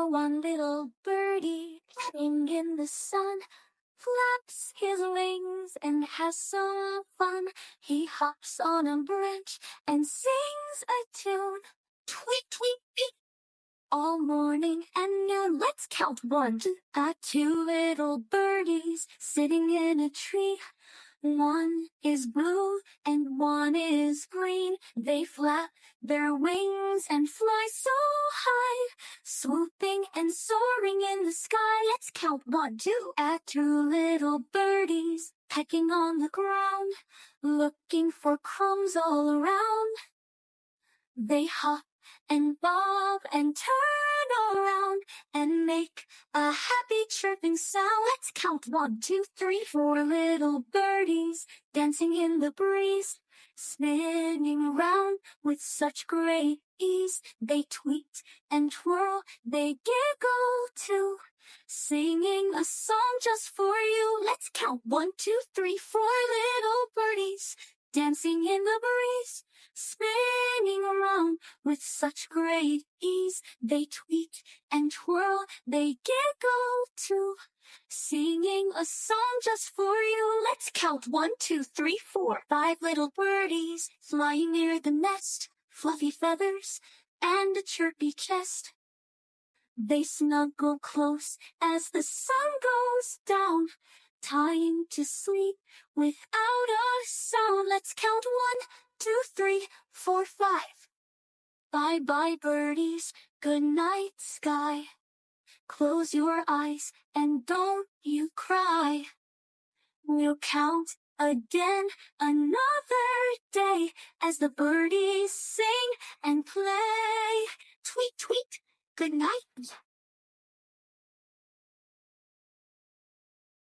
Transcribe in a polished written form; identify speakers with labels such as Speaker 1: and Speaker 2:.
Speaker 1: one little birdie sitting in the sun flaps his wings and has some fun. He hops on a branch and sings a tune. Tweet, tweet, tweet. All morning and noon, let's count 1, 2, 2 little birdies sitting in a tree. One is blue and one is green. They flap their wings and fly so high, swooping and soaring in the sky. Let's count 1, 2, 2 little birdies pecking on the ground, looking for crumbs all around. They hop and bob and turn around and make a happy chirping sound. Let's count 1, 2, 3, 4 little birdies dancing in the breeze, spinning around with such great ease. They tweet and twirl, they giggle too, singing a song just for you. Let's count 1, 2, 3, 4 little birdies dancing in the breeze, spinning around with such great ease. They tweet and twirl, they giggle too, singing a song just for you. Let's count 1, 2, 3, 4, 5 little birdies flying near the nest, fluffy feathers and a chirpy chest. They snuggle close as the sun goes down, time to sleep without a sound. Let's count 1, 2, 3, 4, 5. Bye-bye birdies, good night sky. Close your eyes and don't you cry. We'll count again another day as the birdies sing and play. Tweet, tweet, good night.